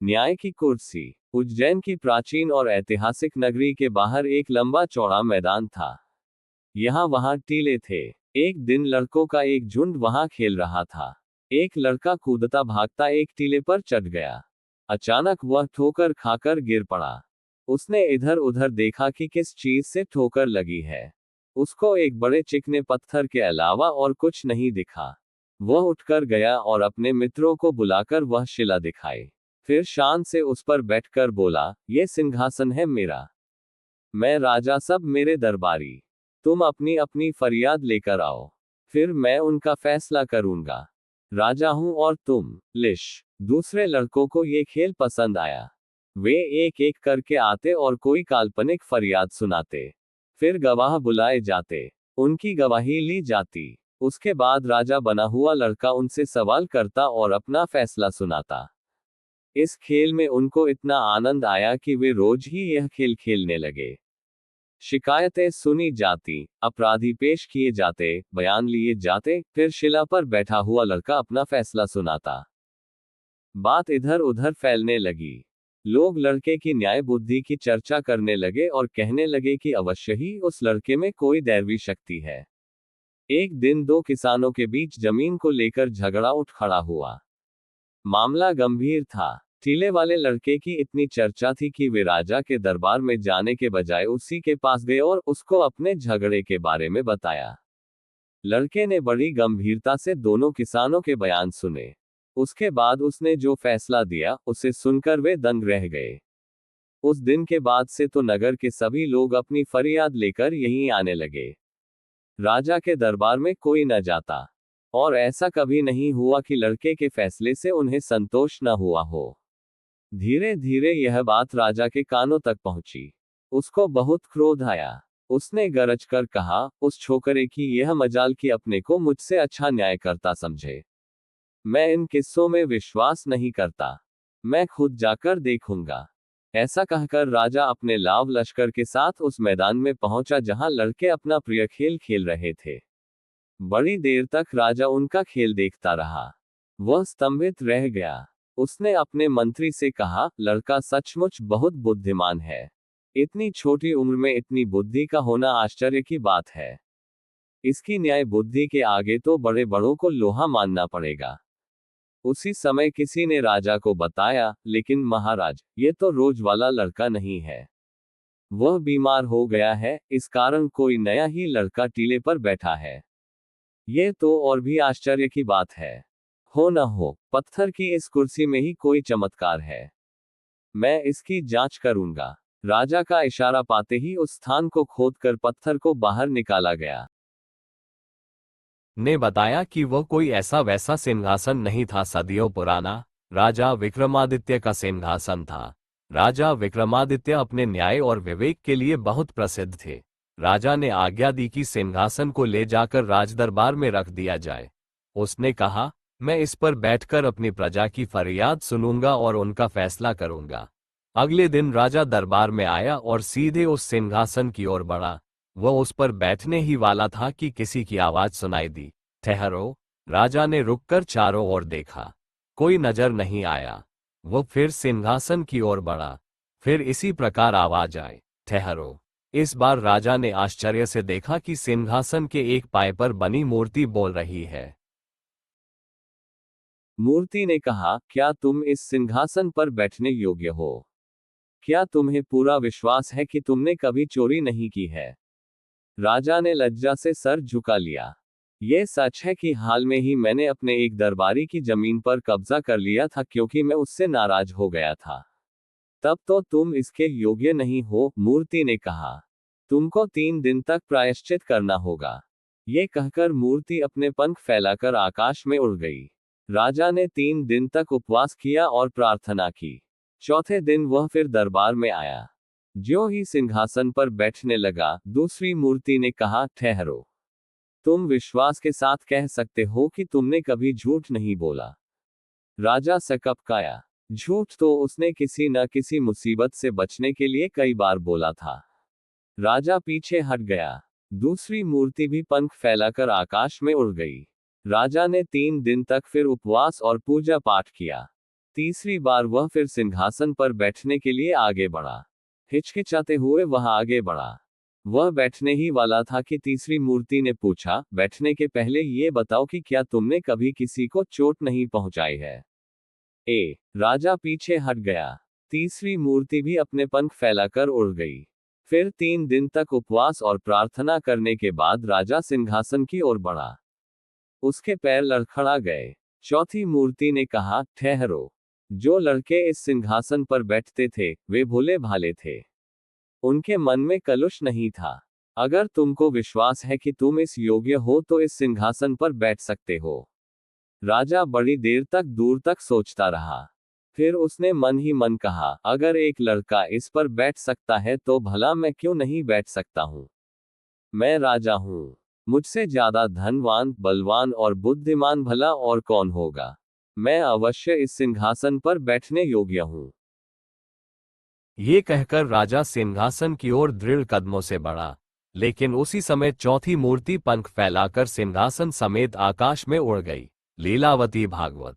न्याय की कुर्सी। उज्जैन की प्राचीन और ऐतिहासिक नगरी के बाहर एक लंबा चौड़ा मैदान था। यहाँ वहाँ टीले थे। एक दिन लड़कों का एक झुंड वहाँ खेल रहा था। एक लड़का कूदता भागता एक टीले पर चढ़ गया। अचानक वह ठोकर खाकर गिर पड़ा। उसने इधर उधर देखा कि किस चीज से ठोकर लगी है। उसको एक बड़े चिकने पत्थर के अलावा और कुछ नहीं दिखा। वह उठकर गया और अपने मित्रों को बुलाकर वह शिला दिखाई। फिर शान से उस पर बैठकर बोला, ये सिंहासन है मेरा। मैं राजा, सब मेरे दरबारी। तुम अपनी अपनी फरियाद लेकर आओ, फिर मैं उनका फैसला करूंगा। राजा हूं और तुम लिश। दूसरे लड़कों को ये खेल पसंद आया। वे एक एक करके आते और कोई काल्पनिक फरियाद सुनाते। फिर गवाह बुलाए जाते, उनकी गवाही ली जाती। उसके बाद राजा बना हुआ लड़का उनसे सवाल करता और अपना फैसला सुनाता। इस खेल में उनको इतना आनंद आया कि वे रोज ही यह खेल खेलने लगे। शिकायतें सुनी जाती, अपराधी पेश किए जाते, बयान लिए जाते, फिर शिला पर बैठा हुआ लड़का अपना फैसला सुनाता। बात इधर उधर फैलने लगी। लोग लड़के की न्याय बुद्धि की चर्चा करने लगे और कहने लगे कि अवश्य ही उस लड़के में कोई दैवी शक्ति है। एक दिन दो किसानों के बीच जमीन को लेकर झगड़ा उठ खड़ा हुआ। मामला गंभीर था। टीले वाले लड़के की इतनी चर्चा थी कि वे राजा के दरबार में जाने के बजाय उसी के पास गए और उसको अपने झगड़े के बारे में बताया। लड़के ने बड़ी गंभीरता से दोनों किसानों के बयान सुने। उसके बाद उसने जो फैसला दिया उसे सुनकर वे दंग रह गए। उस दिन के बाद से तो नगर के सभी लोग अपनी फरियाद लेकर यहीं आने लगे। राजा के दरबार में कोई न जाता, और ऐसा कभी नहीं हुआ कि लड़के के फैसले से उन्हें संतोष न हुआ हो। धीरे धीरे यह बात राजा के कानों तक पहुंची। उसको बहुत क्रोध आया। उसने गरज कर कहा, उस छोकरे की यह मजाल कि अपने को मुझसे अच्छा न्याय करता समझे। मैं इन किस्सों में विश्वास नहीं करता। मैं खुद जाकर देखूंगा। ऐसा कहकर राजा अपने लाव लश्कर के साथ उस मैदान में पहुंचा जहां लड़के अपना प्रिय खेल खेल रहे थे। बड़ी देर तक राजा उनका खेल देखता रहा। वह स्तंभित रह गया। उसने अपने मंत्री से कहा, लड़का सचमुच बहुत बुद्धिमान है। इतनी छोटी उम्र में इतनी बुद्धि का होना आश्चर्य की बात है। इसकी न्याय बुद्धि के आगे तो बड़े बड़ों को लोहा मानना पड़ेगा। उसी समय किसी ने राजा को बताया, लेकिन महाराज, ये तो रोज वाला लड़का नहीं है। वह बीमार हो गया है, इस कारण कोई नया ही लड़का टीले पर बैठा है। ये तो और भी आश्चर्य की बात है। हो न हो, पत्थर की इस कुर्सी में ही कोई चमत्कार है। मैं इसकी जांच करूंगा। राजा का इशारा पाते ही उस स्थान को खोदकर पत्थर को बाहर निकाला गया। ने बताया कि वह कोई ऐसा वैसा सिंहासन नहीं था सदियों पुराना, राजा विक्रमादित्य का सिंहासन था। राजा विक्रमादित्य अपने न्याय और विवेक के लिए बहुत प्रसिद्ध थे। राजा ने आज्ञा दी कि सिंहासन को ले जाकर राजदरबार में रख दिया जाए। उसने कहा, मैं इस पर बैठकर अपनी प्रजा की फरियाद सुनूंगा और उनका फैसला करूंगा। अगले दिन राजा दरबार में आया और सीधे उस सिंहासन की ओर बढ़ा। वह उस पर बैठने ही वाला था कि किसी की आवाज सुनाई दी, ठहरो। राजा ने रुककर चारों ओर देखा। कोई नजर नहीं आया। वो फिर सिंहासन की ओर बढ़ा। फिर इसी प्रकार आवाज आई, ठहरो। इस बार राजा ने आश्चर्य से देखा कि सिंहासन के एक पाए पर बनी मूर्ति बोल रही है। मूर्ति ने कहा, क्या तुम इस सिंहासन पर बैठने योग्य हो? क्या तुम्हें पूरा विश्वास है कि तुमने कभी चोरी नहीं की है? राजा ने लज्जा से सर झुका लिया। यह सच है कि हाल में ही मैंने अपने एक दरबारी की जमीन पर कब्जा कर लिया था क्योंकि मैं उससे नाराज हो गया था। तब तो तुम इसके योग्य नहीं हो, मूर्ति ने कहा। तुमको 3 दिन तक प्रायश्चित करना होगा। ये कहकर मूर्ति अपने पंख फैलाकर आकाश में उड़ गई। राजा ने 3 दिन तक उपवास किया और प्रार्थना की। चौथे दिन वह फिर दरबार में आया। ज्यों ही सिंहासन पर बैठने लगा, दूसरी मूर्ति ने कहा, ठहरो। तुम विश्वास के साथ कह सकते हो कि तुमने कभी झूठ नहीं बोला? राजा सकपकाया। झूठ तो उसने किसी न किसी मुसीबत से बचने के लिए कई बार बोला था। राजा पीछे हट गया। दूसरी मूर्ति भी पंख फैलाकर आकाश में उड़ गई। राजा ने 3 दिन तक फिर उपवास और पूजा पाठ किया। तीसरी बार वह फिर सिंहासन पर बैठने के लिए आगे बढ़ा। हिचकिचाते हुए वह आगे बढ़ा। वह बैठने ही वाला था कि तीसरी मूर्ति ने पूछा, बैठने के पहले ये बताओ कि क्या तुमने कभी किसी को चोट नहीं पहुंचाई है? राजा पीछे हट गया। तीसरी मूर्ति भी अपने पंख फैलाकर उड़ गई। फिर 3 दिन तक उपवास और प्रार्थना करने के बाद राजा सिंहासन की ओर बढ़ा। उसके पैर लड़खड़ा गए। चौथी मूर्ति ने कहा, ठहरो। जो लड़के इस सिंहासन पर बैठते थे वे भोले भाले थे। उनके मन में कलुष नहीं था। अगर तुमको विश्वास है कि तुम इस योग्य हो तो इस सिंहासन पर बैठ सकते हो। राजा बड़ी देर तक दूर तक सोचता रहा। फिर उसने मन ही मन कहा, अगर एक लड़का इस पर बैठ सकता है तो भला मैं क्यों नहीं बैठ सकता हूं? मैं राजा हूं। मुझसे ज्यादा धनवान, बलवान और बुद्धिमान भला और कौन होगा? मैं अवश्य इस सिंहासन पर बैठने योग्य हूं। ये कहकर राजा सिंहासन की ओर दृढ़ कदमों से बढ़ा, लेकिन उसी समय चौथी मूर्ति पंख फैलाकर सिंहासन समेत आकाश में उड़ गई। लीलावती भागवत।